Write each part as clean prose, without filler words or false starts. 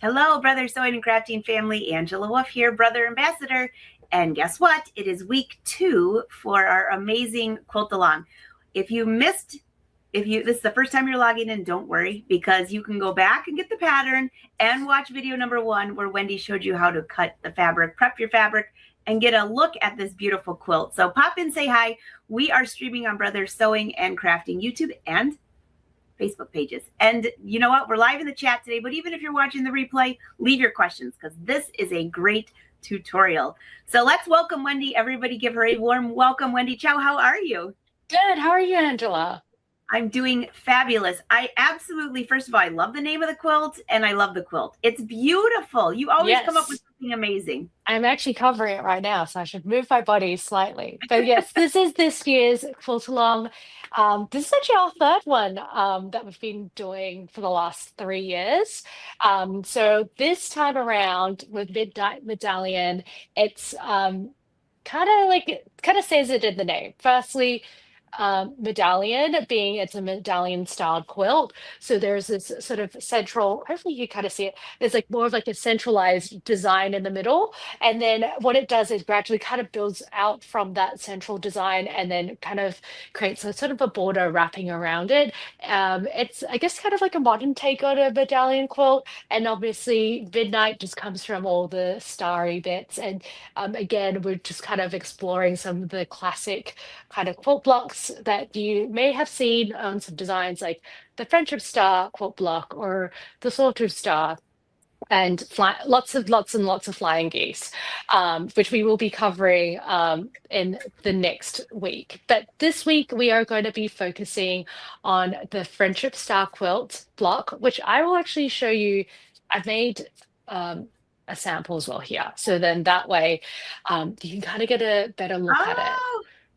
Hello, Brother Sewing and Crafting family. Angela Wolf here, Brother Ambassador. And guess what? It is week 2 for our amazing quilt along. If this is the first time you're logging in, don't worry, because you can go back and get the pattern and watch video number 1 where Wendy showed you how to cut the fabric, prep your fabric, and get a look at this beautiful quilt. So pop in, say hi. We are streaming on Brother Sewing and Crafting YouTube and Facebook pages. And you know what? We're live in the chat today, but even if you're watching the replay, leave your questions because this is a great tutorial. So let's welcome Wendy. Everybody give her a warm welcome. Wendy Chow, how are you? Good. How are you, Angela? I'm doing fabulous. I absolutely, first of all, I love the name of the quilt and I love the quilt. It's beautiful. You always come up with something amazing. I'm actually covering it right now, so I should move my body slightly. But yes, this is this year's quilt along. This is actually our third one that we've been doing for the last 3 years. So this time around with Midnight Medallion, it's kind of says it in the name. Firstly, medallion being it's a medallion styled quilt, so there's this sort of central, hopefully you kind of see it, there's like more of like a centralized design in the middle, and then what it does is gradually kind of builds out from that central design and then kind of creates a sort of a border wrapping around it. It's, I guess, kind of like a modern take on a medallion quilt, and obviously midnight just comes from all the starry bits, and again, we're just kind of exploring some of the classic kind of quilt blocks that you may have seen on some designs like the Friendship Star quilt block or the Sawtooth Star, and lots and lots of flying geese, which we will be covering in the next week. But this week we are going to be focusing on the Friendship Star quilt block, which I will actually show you. I've made a sample as well here. So then that way you can kind of get a better look at it.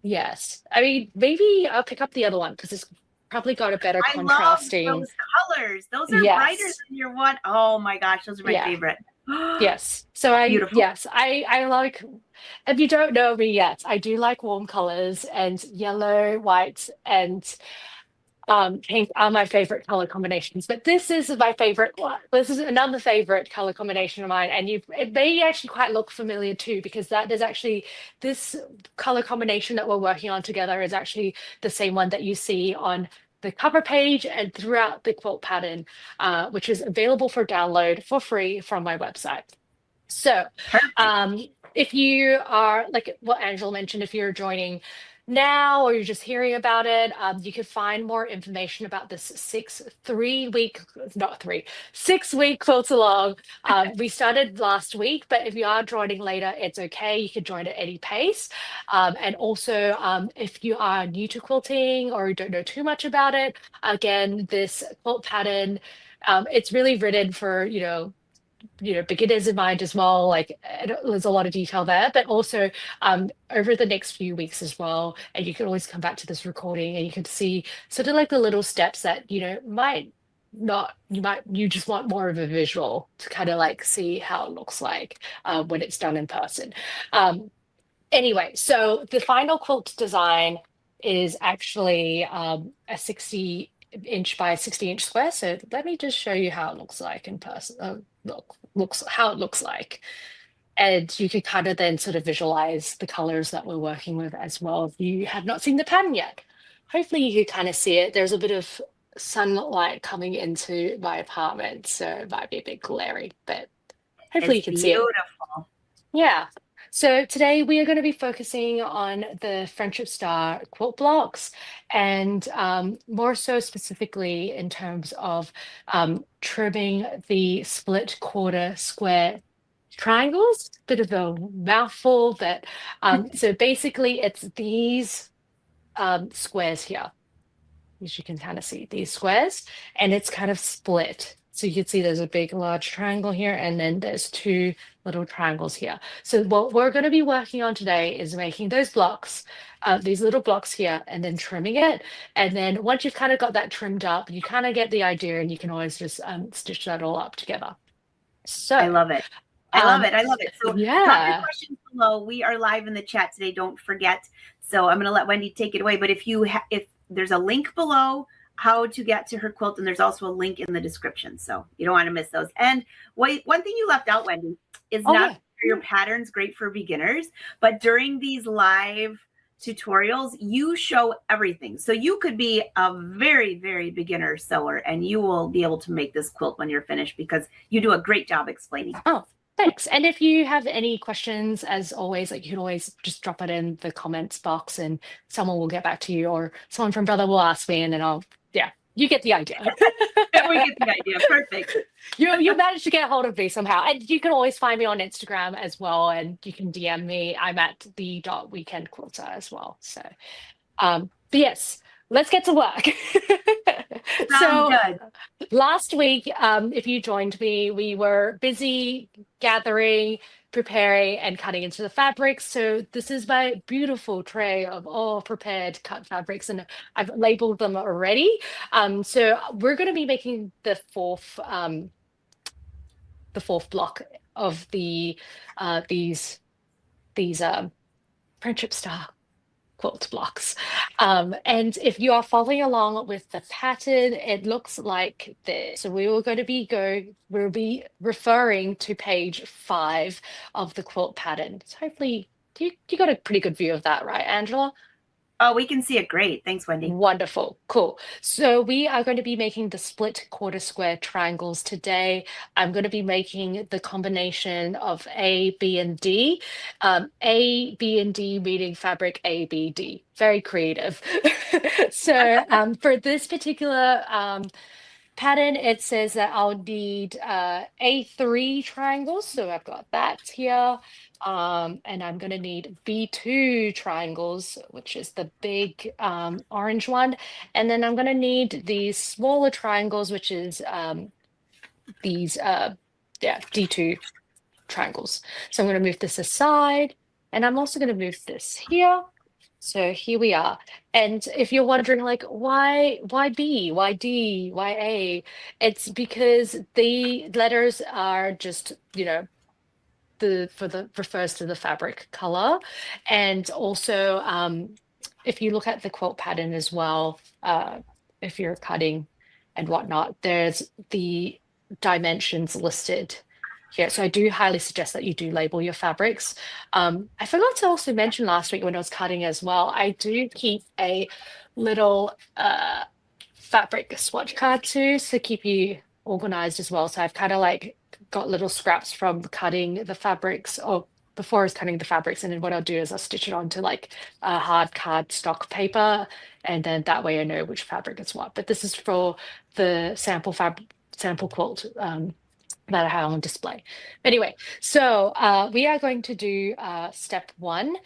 Yes. I mean, maybe I'll pick up the other one because it's probably got a better contrasting. I love those colors. Those are brighter than your one. Oh my gosh, those are my favorite. Yes. So I like, if you don't know me yet, I do like warm colors, and yellow, white, and pink are my favorite color combinations, but this is my favorite one. This is another favorite color combination of mine, and it may actually quite look familiar too, because that is actually this color combination that we're working on together is actually the same one that you see on the cover page and throughout the quilt pattern, which is available for download for free from my website. So if you are, like what Angela mentioned, if you're joining now or you're just hearing about it, you can find more information about this 6-week quilt along. We started last week, but if you are joining later, it's okay. You can join at any pace. And also, if you are new to quilting or you don't know too much about it, again, this quilt pattern, it's really written for, beginners in mind as well. Like there's a lot of detail there, but also over the next few weeks as well. And you can always come back to this recording and you can see sort of like the little steps that, you just want more of a visual to kind of like see how it looks like when it's done in person. Anyway, so the final quilt design is actually a 60-inch by 60-inch square. So let me just show you how it looks like in person. How it looks like, and you can kind of then sort of visualize the colors that we're working with as well. If you have not seen the pattern yet, hopefully you can kind of see it. There's a bit of sunlight coming into my apartment, so it might be a bit glary, but hopefully you can see it. Beautiful. Yeah. So today we are going to be focusing on the Friendship Star quilt blocks, and more so specifically in terms of trimming the split quarter square triangles. Bit of a mouthful, but so basically it's these squares here, as you can kind of see, these squares, and it's kind of split. So you can see there's a big, large triangle here, and then there's 2 little triangles here. So what we're going to be working on today is making those blocks, these little blocks here, and then trimming it. And then once you've kind of got that trimmed up, you kind of get the idea, and you can always just stitch that all up together. So I love it. I love it. So drop your questions below. We are live in the chat today. Don't forget. So I'm going to let Wendy take it away. But if there's a link below how to get to her quilt, and there's also a link in the description, so you don't want to miss those. And wait, one thing you left out, Wendy, is Oh not yeah. your patterns great for beginners, but during these live tutorials, you show everything. So you could be a very, very beginner sewer, and you will be able to make this quilt when you're finished because you do a great job explaining. Oh, thanks. And if you have any questions, as always, like you can always just drop it in the comments box and someone will get back to you, or someone from Brother will ask me, and then yeah, you get the idea. We get the idea. Perfect. You managed to get a hold of me somehow. And you can always find me on Instagram as well, and you can DM me. I'm at the.weekendquilter as well. So but yes, let's get to work. Sounds So good. last week, if you joined me, we were busy gathering, preparing, and cutting into the fabrics. So this is my beautiful tray of all prepared cut fabrics, and I've labeled them already. So we're going to be making the fourth block of these friendship star quilt blocks. And if you are following along with the pattern, it looks like this. So we'll be referring to page 5 of the quilt pattern. So hopefully you got a pretty good view of that, right, Angela? Oh, we can see it great. Thanks, Wendy. Wonderful. Cool. So we are going to be making the split quarter square triangles today. I'm going to be making the combination of A, B, and D. A, B, and D meaning fabric A, B, D. Very creative. So for this particular pattern, it says that I'll need A3 triangles. So I've got that here. And I'm going to need B2 triangles, which is the big orange one. And then I'm going to need these smaller triangles, which is these, yeah, D2 triangles. So I'm going to move this aside. And I'm also going to move this here. So here we are. And if you're wondering, like, why B, why D, why A? It's because the letters are just, the refers to the fabric color. And also, if you look at the quilt pattern as well, if you're cutting and whatnot, there's the dimensions listed here. So I do highly suggest that you do label your fabrics. I forgot to also mention last week when I was cutting as well, I do keep a little fabric swatch card too to keep you organized as well. So I've kind of like got little scraps from cutting the fabrics, or before I was cutting the fabrics, and then what I'll do is I'll stitch it onto like a hard card stock paper, and then that way I know which fabric is what. But this is for the sample quilt that I have on display. Anyway, so we are going to do step 1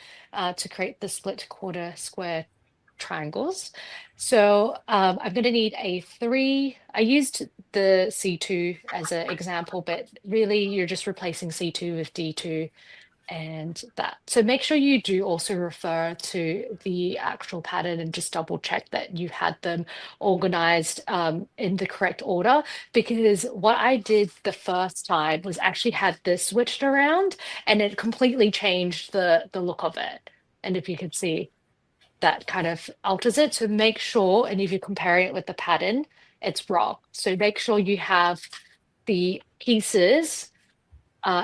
to create the split quarter square triangles. So I'm going to need a 3. I used the C2 as an example, but really you're just replacing C2 with D2 and that. So make sure you do also refer to the actual pattern and just double check that you had them organized in the correct order, because what I did the first time was actually had this switched around and it completely changed the look of it. And if you could see, that kind of alters it. So make sure, and if you're comparing it with the pattern, it's wrong. So make sure you have the pieces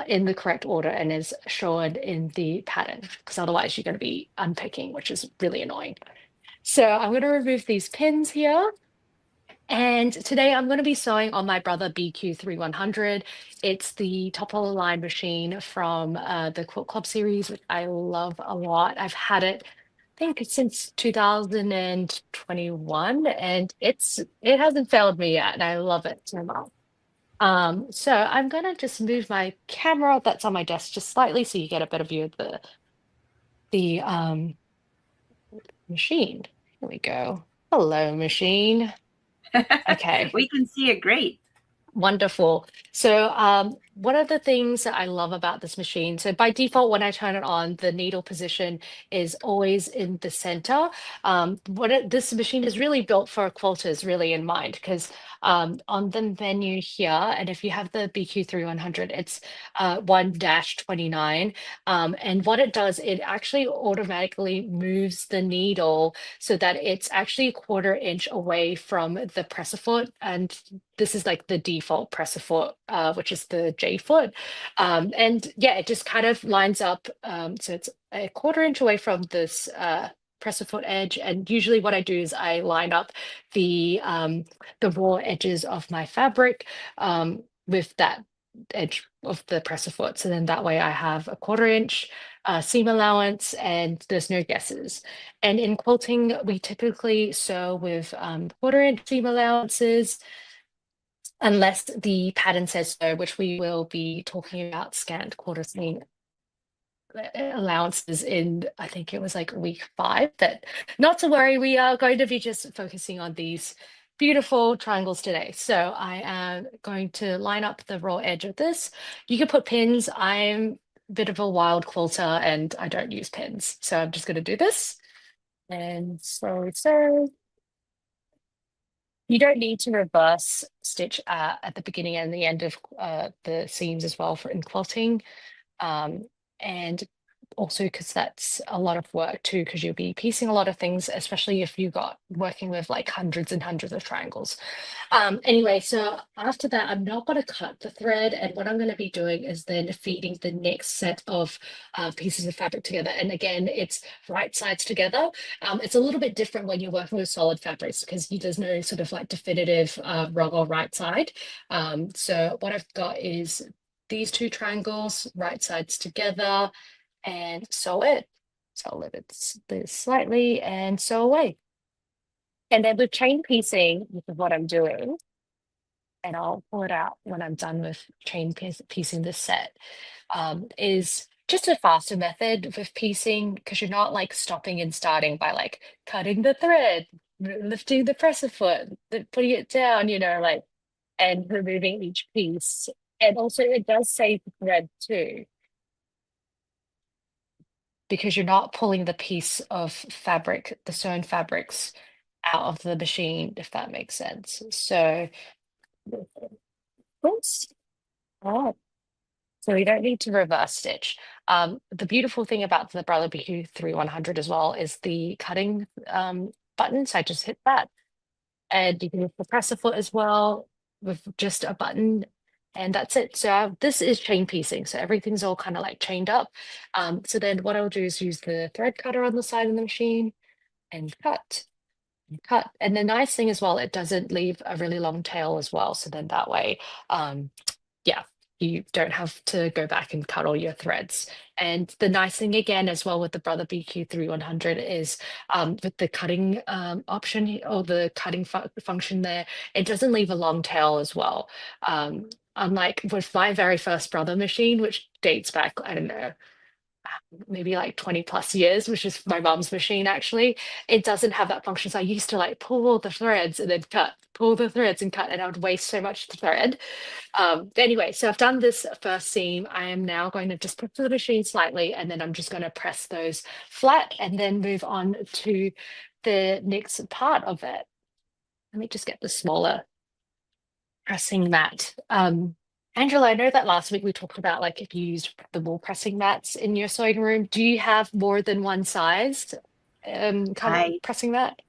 in the correct order and is shown in the pattern, because otherwise you're going to be unpicking, which is really annoying. So I'm going to remove these pins here. And today I'm going to be sewing on my Brother BQ3100. It's the top of the line machine from the Quilt Club series, which I love a lot. I've had it, I think, since 2021, and it hasn't failed me yet, and I love it so much. So I'm gonna just move my camera that's on my desk just slightly so you get a better view of the machine. Here we go. Hello, machine. Okay, We can see it great. wonderful. So one of the things that I love about this machine, so by default, when I turn it on, the needle position is always in the center. This machine is really built for quilters, really in mind, because on the menu here, and if you have the BQ3100, it's 1-29. And what it does, it actually automatically moves the needle so that it's actually a 1/4 inch away from the presser foot. And this is like the default presser foot, which is the J foot. And yeah, it just kind of lines up. So it's a 1/4 inch away from this presser foot edge. And usually what I do is I line up the raw edges of my fabric with that edge of the presser foot. So then that way I have a 1/4 inch seam allowance and there's no guesses. And in quilting, we typically sew with 1/4 inch seam allowances, unless the pattern says so, which we will be talking about scant quarter seam allowances in, I think it was like week 5. But not to worry, we are going to be just focusing on these beautiful triangles today. So I am going to line up the raw edge of this. You can put pins. I'm a bit of a wild quilter and I don't use pins. So I'm just going to do this. And so you don't need to reverse stitch at the beginning and the end of the seams as well for in quilting. And also because that's a lot of work too, because you'll be piecing a lot of things, especially if you got working with like hundreds and hundreds of triangles. Anyway, so after that, I'm not going to cut the thread, and what I'm going to be doing is then feeding the next set of pieces of fabric together. And again, it's right sides together. It's a little bit different when you're working with solid fabrics because there's no sort of like definitive wrong or right side. So what I've got is these two triangles, right sides together, and sew it. So I'll lift it this slightly and sew away. And then with chain piecing, which is what I'm doing, and I'll pull it out when I'm done with piecing this set, is just a faster method with piecing because you're not like stopping and starting by like cutting the thread, lifting the presser foot, putting it down, like, and removing each piece. And also it does save the thread too, because you're not pulling the piece of fabric, the sewn fabrics out of the machine, if that makes sense. So, oops. Oh, so we don't need to reverse stitch. The beautiful thing about the Brother BQ3100 as well is the cutting button. So I just hit that, and you can use the presser foot as well with just a button, and that's it. So this is chain piecing, so everything's all kind of like chained up. So then what I'll do is use the thread cutter on the side of the machine and cut and cut. And the nice thing as well, it doesn't leave a really long tail as well. So then that way, yeah, you don't have to go back and cut all your threads. And the nice thing again as well with the Brother BQ3100 is with the cutting option or the cutting function there, it doesn't leave a long tail as well. Unlike with my very first Brother machine, which dates back, I don't know, maybe like 20 plus years, which is my mom's machine actually, it doesn't have that function. So I used to like pull all the threads and then cut, pull the threads and cut, and I would waste so much thread. Anyway, so I've done this first seam. I am now going to just put the machine slightly, and then I'm just going to press those flat and then move on to the next part of it. Let me just get the smaller pressing mat. Angela, I know that last week we talked about like if you used the wool pressing mats in your sewing room, do you have more than one size kind of I pressing mat?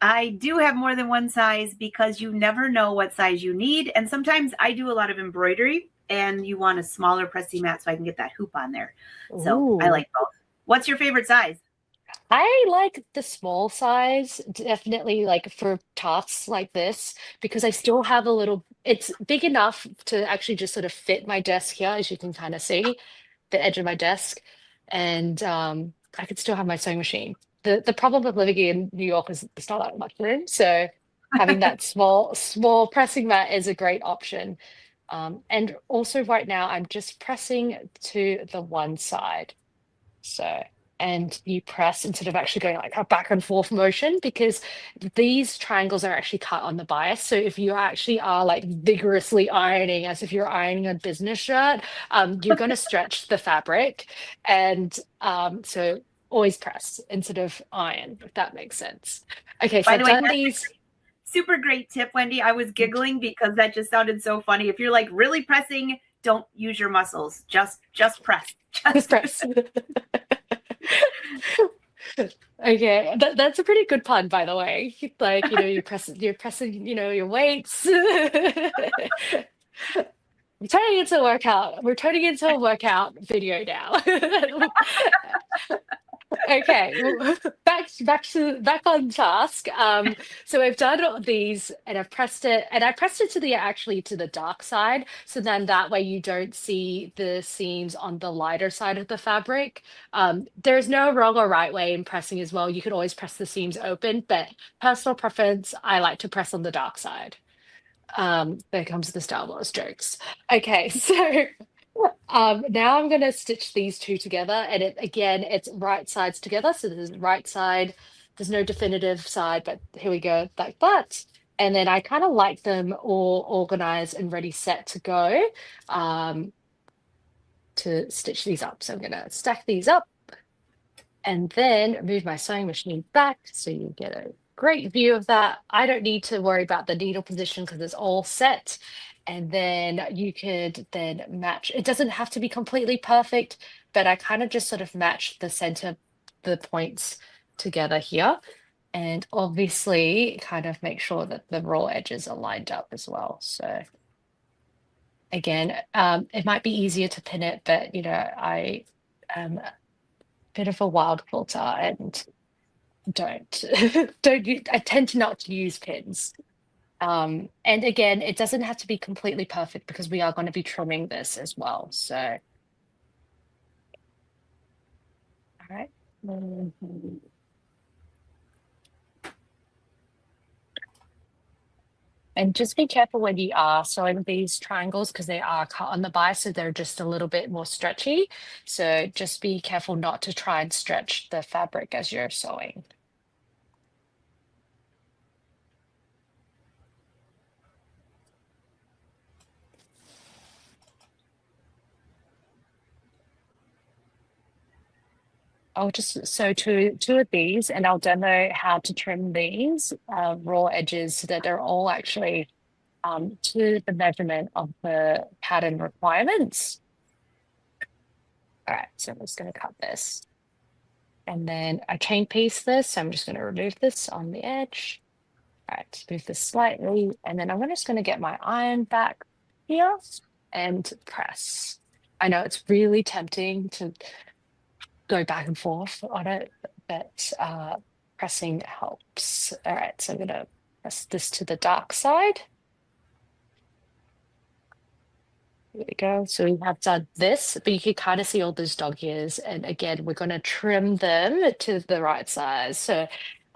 I do have more than one size because you never know what size you need. And sometimes I do a lot of embroidery and you want a smaller pressing mat so I can get that hoop on there. So I Ooh. like both. What's your favorite size? I like the small size, definitely like for tasks like this, because I still have a little, it's big enough to actually just sort of fit my desk here, as you can kind of see, the edge of my desk. And I could still have my sewing machine. The problem with living in New York is there's not that much room. So having that small pressing mat is a great option. And also right now I'm just pressing to the one side. So. and you press instead of actually going like a back and forth motion, because these triangles are actually cut on the bias. So if you actually are like vigorously ironing as if you're ironing a business shirt, you're going to stretch the fabric. And so always press instead of iron, if that makes sense. Okay, so By I've the way, done that's these. super great tip, Wendy. I was giggling because that just sounded so funny. If you're like really pressing, don't use your muscles. Just press. Just Just press. Okay, that's a pretty good pun, by the way. Like, you're pressing, your weights. We're turning into a workout. We're turning into a workout video now. Okay, back on task. So I've done all these, and I've pressed it, and I pressed it to the dark side, so then that way you don't see the seams on the lighter side of the fabric. There's no wrong or right way in pressing as well. You can always press the seams open, but personal preference, I like to press on the dark side. There comes the Star Wars jokes. Okay, so now I'm going to stitch these two together, and it's right sides together. So there's right side, there's no definitive side, but here we go, like that. And then I kind of like them all organized and ready, set to go, to stitch these up. So I'm going to stack these up and then move my sewing machine back so you get a great view of that. I don't need to worry about the needle position because it's all set. And then you could then match. It doesn't have to be completely perfect, but I kind of just sort of match the center, the points together here. And obviously kind of make sure that the raw edges are lined up as well. So again, it might be easier to pin it, but I am a bit of a wild quilter and don't I tend to not to use pins. And again, it doesn't have to be completely perfect because we are going to be trimming this as well. So, all right. And just be careful when you are sewing these triangles because they are cut on the bias, so they're just a little bit more stretchy. So just be careful not to try and stretch the fabric as you're sewing. I'll just sew two of these, and I'll demo how to trim these raw edges so that they're all actually to the measurement of the pattern requirements. All right, so I'm just going to cut this. And then I chain piece this, so I'm just going to remove this on the edge. All right, move this slightly, and then I'm just going to get my iron back here and press. I know it's really tempting to go back and forth on it, but pressing helps. All right, so I'm going to press this to the dark side. There we go. So we have done this, but you can kind of see all those dog ears. And again, we're going to trim them to the right size. So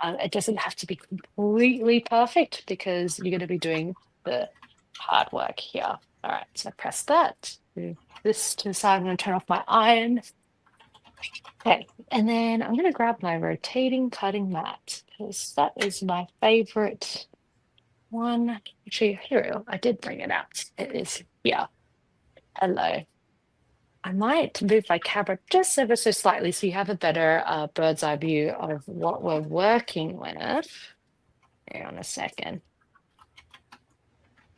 it doesn't have to be completely perfect because you're going to be doing the hard work here. All right, so press that. Move this to the side. I'm going to turn off my iron. Okay, and then I'm going to grab my rotating cutting mat because that is my favorite one. Actually, here we go. I did bring it out. It is here. Hello. I might move my camera just ever so slightly so you have a better bird's eye view of what we're working with. Hang on a second.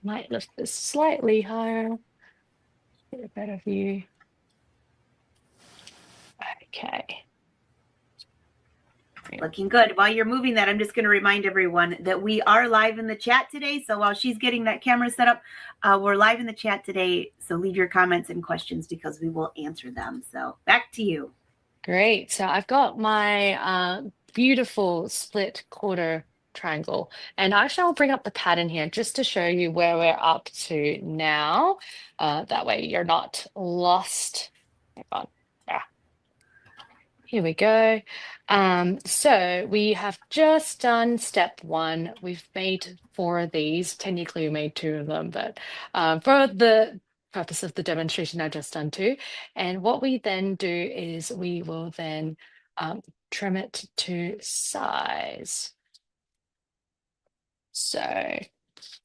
Might lift this slightly higher. Get a better view. Okay. looking good. While you're moving that, I'm just going to remind everyone that we are live in the chat today. So while she's getting that camera set up, we're live in the chat today. So leave your comments and questions because we will answer them. So back to you. Great. So I've got my beautiful split quarter triangle, and I shall bring up the pattern here just to show you where we're up to now. That way you're not lost. Hang on. Here we go. So we have just done step one. We've made 4 of these. Technically, we made 2 of them, but for the purpose of the demonstration, I've just done 2. And what we then do is we will then trim it to size. So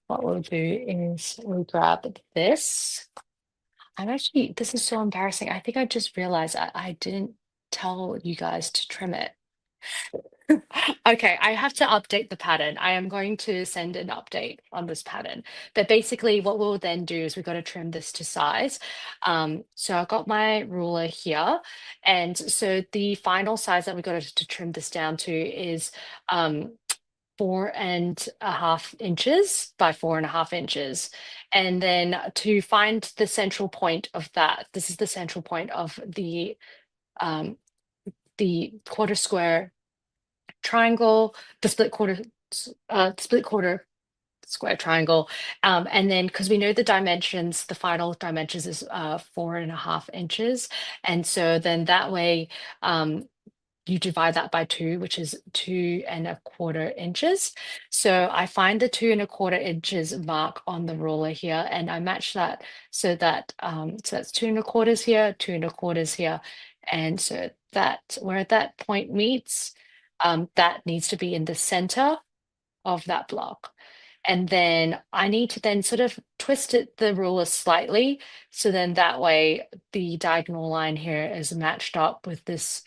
what we'll do is we'll grab this. This is so embarrassing. I think I just realized I didn't tell you guys to trim it. Okay, I have to update the pattern. I am going to send an update on this pattern. But basically what we'll then do is we've got to trim this to size. So I've got my ruler here. And so the final size that we've got to trim this down to is 4.5 inches by 4.5 inches. And then to find the central point of that, this is the central point of um, the quarter square triangle, the split quarter square triangle. And then because we know the dimensions, the final dimensions is 4.5 inches. And so then that way, you divide that by 2, which is 2.25 inches. So I find the 2.25 inches mark on the ruler here, and I match that so that so that's 2.25 here, 2.25 here, and so that where that point meets, that needs to be in the center of that block. And then I need to then sort of twist the ruler slightly. So then that way the diagonal line here is matched up with this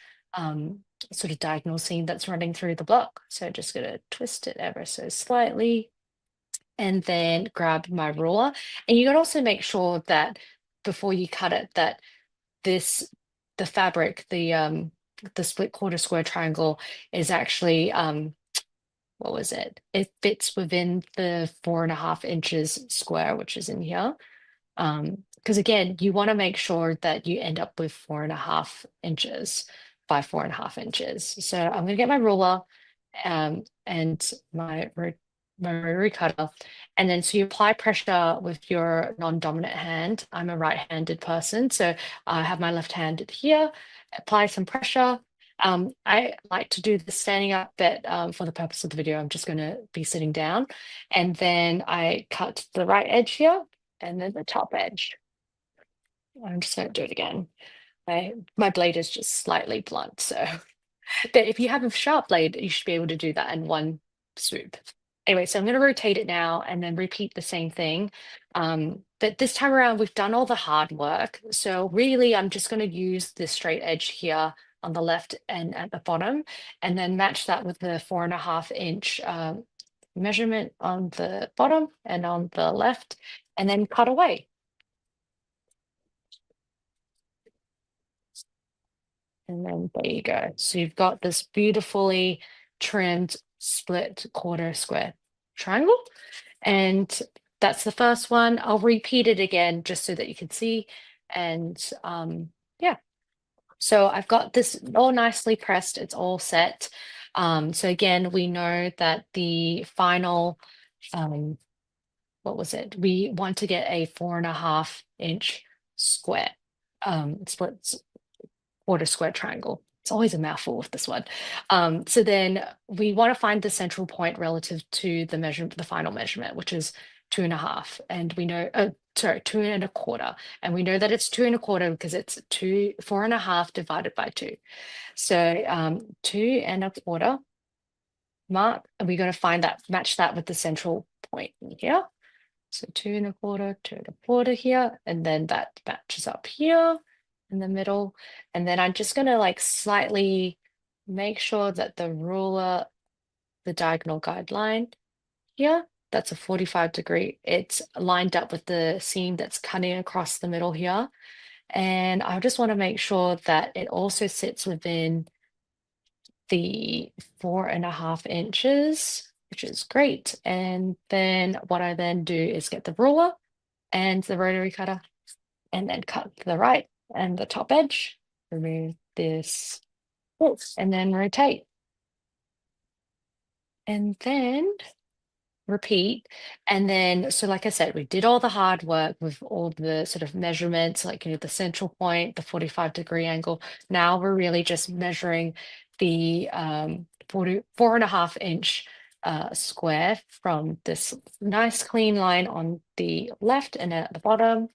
sort of diagonal seam that's running through the block. So just gonna twist it ever so slightly and then grab my ruler. And you can also make sure that before you cut it, that the fabric, the split quarter square triangle is actually what was it? It fits within the 4.5 inches square, which is in here. Because again, you want to make sure that you end up with 4.5 inches by 4.5 inches. So I'm going to get my ruler and my rotary cutter. And then so you apply pressure with your non-dominant hand. I'm a right-handed person, so I have my left hand here. Apply some pressure. I like to do this standing up, but for the purpose of the video, I'm just going to be sitting down. And then I cut the right edge here and then the top edge. I'm just going to do it again. My blade is just slightly blunt, so but if you have a sharp blade, you should be able to do that in one swoop. Anyway, so I'm going to rotate it now and then repeat the same thing. But this time around, we've done all the hard work. So really, I'm just going to use the straight edge here on the left and at the bottom, and then match that with the 4.5 inch measurement on the bottom and on the left, and then cut away. And then there you go. So you've got this beautifully trimmed split quarter square triangle. And that's the first one. I'll repeat it again just so that you can see. And yeah, so I've got this all nicely pressed. It's all set. So again, we know that the final, what was it? We want to get a 4.5 inch square, split quarter square triangle. It's always a mouthful with this one. So then we want to find the central point relative to the measurement, the final measurement, which is 2.5. And we know, sorry, 2.25. And we know that it's 2.25 because it's 4.5 divided by 2. So 2.25 mark, and we're going to find that, match that with the central point here. So 2.25 here, and then that matches up here in the middle. And then I'm just going to like slightly make sure that the ruler, the diagonal guideline here, that's a 45-degree. It's lined up with the seam that's cutting across the middle here. And I just want to make sure that it also sits within the 4.5 inches, which is great. And then what I then do is get the ruler and the rotary cutter and then cut the right and the top edge, remove this, and then rotate. And then repeat. And then, so like I said, we did all the hard work with all the sort of measurements, like, the central point, the 45-degree angle. Now we're really just measuring the 4.5 inch square from this nice clean line on the left and at the bottom.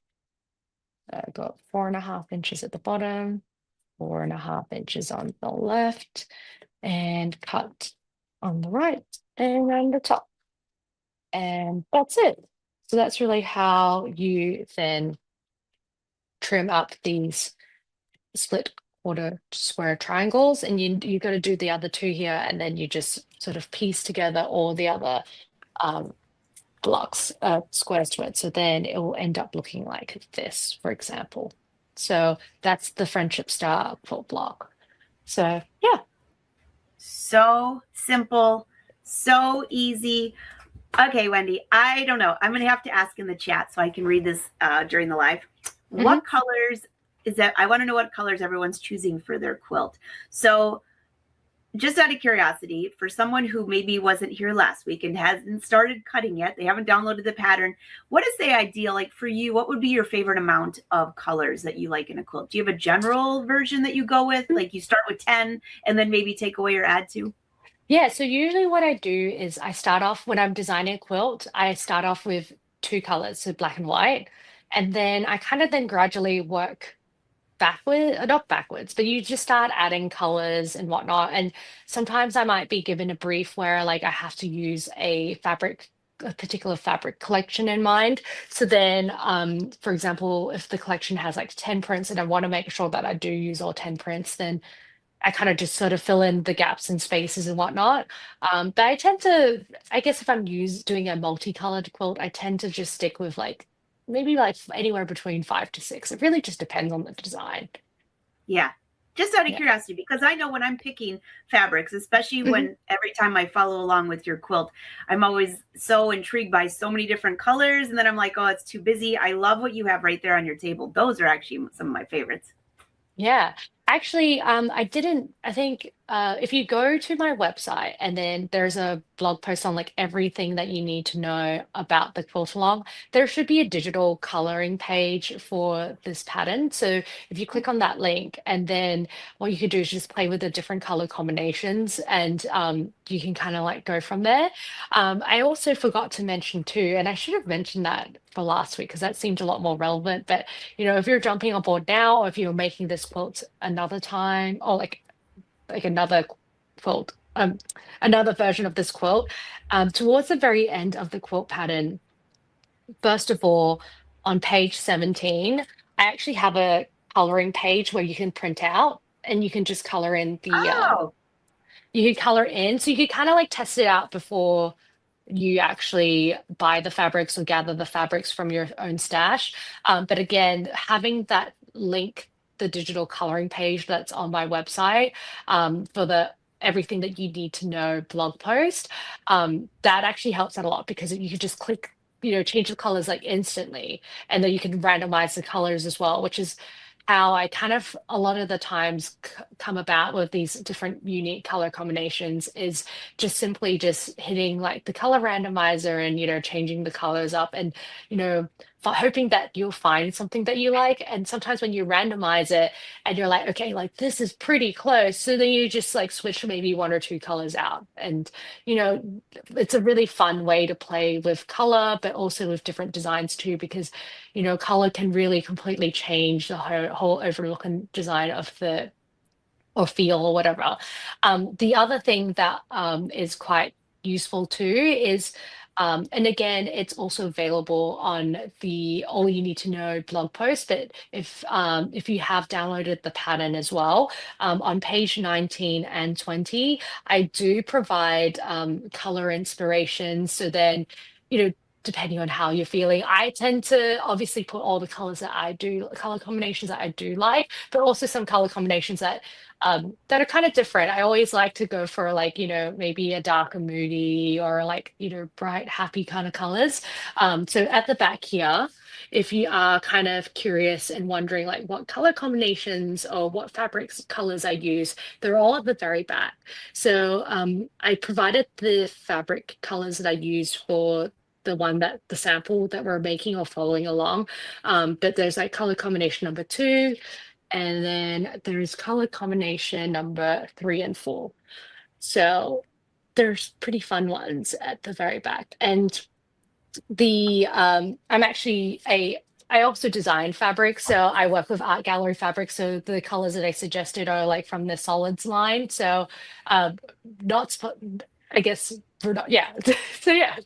I've got 4.5 inches at the bottom, 4.5 inches on the left and cut on the right and around the top. And that's it. So that's really how you then trim up these split quarter square triangles. And you got to do the other two here, and then you just sort of piece together all the other um, blocks, squares to it. So then it will end up looking like this, for example. So that's the Friendship Star quilt block. So yeah. So simple, so easy. Okay, Wendy, I don't know. I'm going to have to ask in the chat so I can read this during the live. Mhm. What colors is that? I want to know what colors everyone's choosing for their quilt. So, just out of curiosity, for someone who maybe wasn't here last week and hasn't started cutting yet, they haven't downloaded the pattern, what is the ideal? Like for you, what would be your favorite amount of colors that you like in a quilt? Do you have a general version that you go with? Like you start with 10 and then maybe take away or add to? Yeah, so usually what I do is I start off when I'm designing a quilt, I start off with two colors, so black and white, and then I kind of then gradually work backward, not backwards, but you just start adding colors and whatnot. And sometimes I might be given a brief where like I have to use a particular fabric collection in mind. So then, for example, if the collection has like 10 prints and I want to make sure that I do use all 10 prints, then I kind of just sort of fill in the gaps and spaces and whatnot. But I tend to, I guess if I'm doing a multicolored quilt, I tend to just stick with like maybe like anywhere between 5 to 6. It really just depends on the design. Yeah. Just out of Yeah. curiosity, because I know when I'm picking fabrics, especially Mhm. when every time I follow along with your quilt, I'm always so intrigued by so many different colors. And then I'm like, oh, it's too busy. I love what you have right there on your table. Those are actually some of my favorites. Yeah. Actually, I didn't, I think if you go to my website and then there's a blog post on like everything that you need to know about the quilt along, there should be a digital coloring page for this pattern. So if you click on that link and then what you could do is just play with the different color combinations and you can kind of like go from there. I also forgot to mention too, and I should have mentioned that for last week because that seemed a lot more relevant, but if you're jumping on board now, or if you're making this quilt another time, or like another quilt, another version of this quilt, towards the very end of the quilt pattern, first of all, on page 17, I actually have a coloring page where you can print out and you can just color in Oh, you could color in. So you could kind of like test it out before you actually buy the fabrics or gather the fabrics from your own stash. But again, having that link, the digital coloring page that's on my website for the everything that you need to know blog post, that actually helps out a lot because you could just click, change the colors like instantly, and then you can randomize the colors as well, which is how I kind of a lot of the times come about with these different unique color combinations is just simply just hitting like the color randomizer and changing the colors up and you know hoping that you'll find something that you like. And sometimes when you randomize it and you're like, okay, like this is pretty close, so then you just like switch maybe one or two colors out. And you know it's a really fun way to play with color but also with different designs too, because color can really completely change the whole overlook and design of the or feel or whatever. The other thing that is quite useful too is, and again, it's also available on the All You Need to Know blog post. But if you have downloaded the pattern as well, on page 19 and 20, I do provide color inspiration. So then, depending on how you're feeling, I tend to obviously put all the colors that I do, color combinations that I do like, but also some color combinations that are kind of different. I always like to go for like, maybe a darker moody or like, bright, happy kind of colors. So at the back here, if you are kind of curious and wondering like what color combinations or what fabrics colors I use, they're all at the very back. So I provided the fabric colors that I use for the sample that we're making or following along. But there's like color combination number 2, and then there's color combination number 3 and 4. So there's pretty fun ones at the very back. And the I'm actually a I also design fabric, so I work with art gallery fabric. So the colors that I suggested are like from the solids line. So um, not, I guess, yeah. So yeah,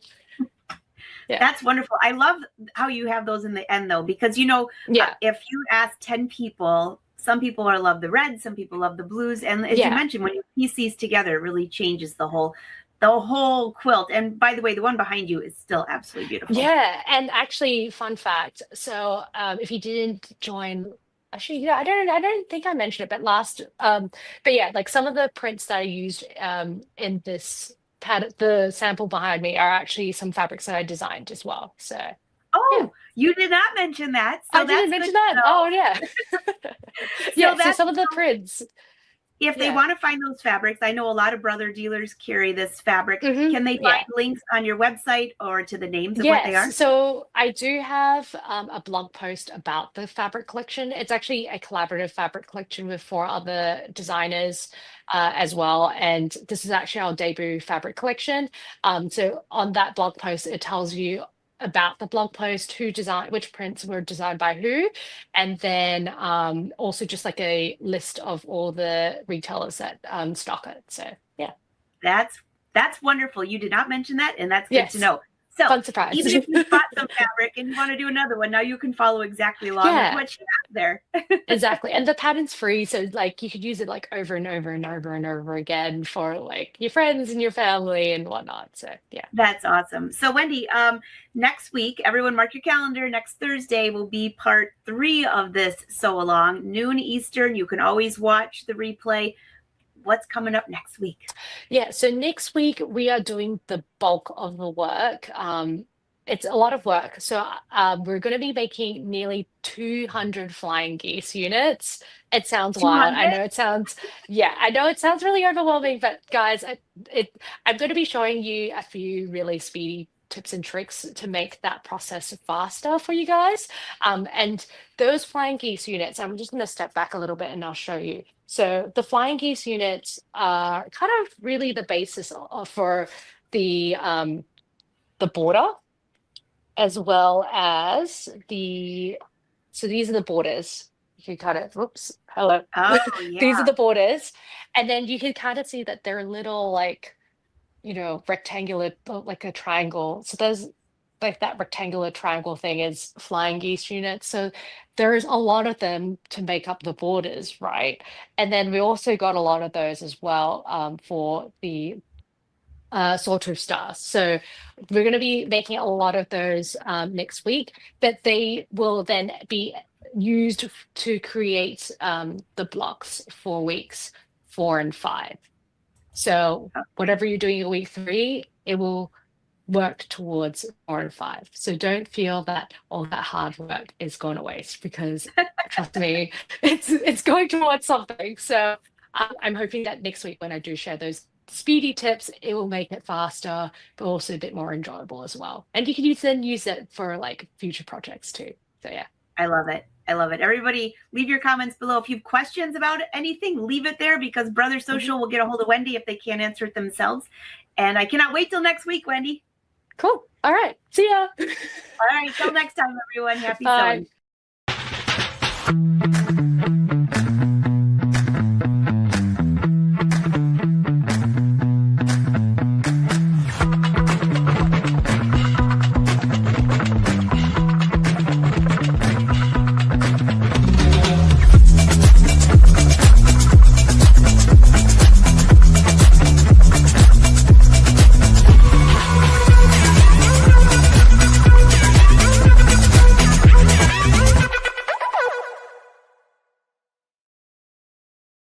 yeah, That's wonderful. I love how you have those in the end, though, because yeah, if you ask 10 people, some people are love the red, some people love the blues, and as you yeah. mentioned, when you piece these together, it really changes the whole quilt. And by the way, the one behind you is still absolutely beautiful. Yeah, and actually, fun fact. So, if you didn't join, actually, yeah, I don't think I mentioned it, but but yeah, like some of the prints that I used, in this pad, the sample behind me are actually some fabrics that I designed as well. So, yeah. Oh, you did not mention that, I so didn't that's good mention to that. Oh, know. yeah. So Yeah, so that's some of the prints. if they Yeah. want to find those fabrics. I know a lot of brother dealers carry this fabric. Can they find Yeah. links on your website or to the names of what they are? Yes, so I do have a blog post about the fabric collection. It's actually a collaborative fabric collection with four other designers as well. And this is actually our debut fabric collection. So on that blog post, it tells you about the blog post, who designed, which prints were designed by who, and then also just like a list of all the retailers that stock it. So yeah, That's that's wonderful. You did not mention that, and that's good to yes, know. So fun surprise. even if you bought some fabric and you want to do another one, now you can follow exactly along with Yeah. what you have there. Exactly. And the pattern's free, so like you could use it like over and over and over and over again for like your friends and your family and whatnot. So yeah. That's awesome. So Wendy, next week, everyone mark your calendar. Next Thursday will be part 3 of this sew along, noon Eastern. You can always watch the replay. What's coming up next week? Yeah, so next week we are doing the bulk of the work. It's a lot of work. So we're going to be making nearly 200 flying geese units. It sounds wild. I 200? know it sounds, yeah, I know it sounds really overwhelming, but guys, I'm going to be showing you a few really speedy tips and tricks to make that process faster for you guys. And those flying geese units, I'm just going to step back a little bit and I'll show you. So the flying geese units are kind of really the basis for the border as well as so these are the borders. You can kind of, whoops, hello. Oh, These are yeah. the borders. And then you can kind of see that they're little like, rectangular, like a triangle. So there's like that rectangular triangle thing is flying geese units. So there's a lot of them to make up the borders, right? And then we also got a lot of those as well for the sawtooth stars. So we're going to be making a lot of those next week, but they will then be used to create the blocks for weeks 4 and 5. So whatever you're doing in week 3, it will work towards 4 and 5. So don't feel that all that hard work is going to waste because trust me, it's going towards something. So I'm hoping that next week when I do share those speedy tips, it will make it faster, but also a bit more enjoyable as well. And you can use it for like future projects too. So yeah. I love it. I love it. Everybody, leave your comments below. If you have questions about anything, leave it there because Brother Social will get a hold of Wendy if they can't answer it themselves. And I cannot wait till next week, Wendy. Cool. All right. See ya. All right. Till next time, everyone. Happy Bye. sewing.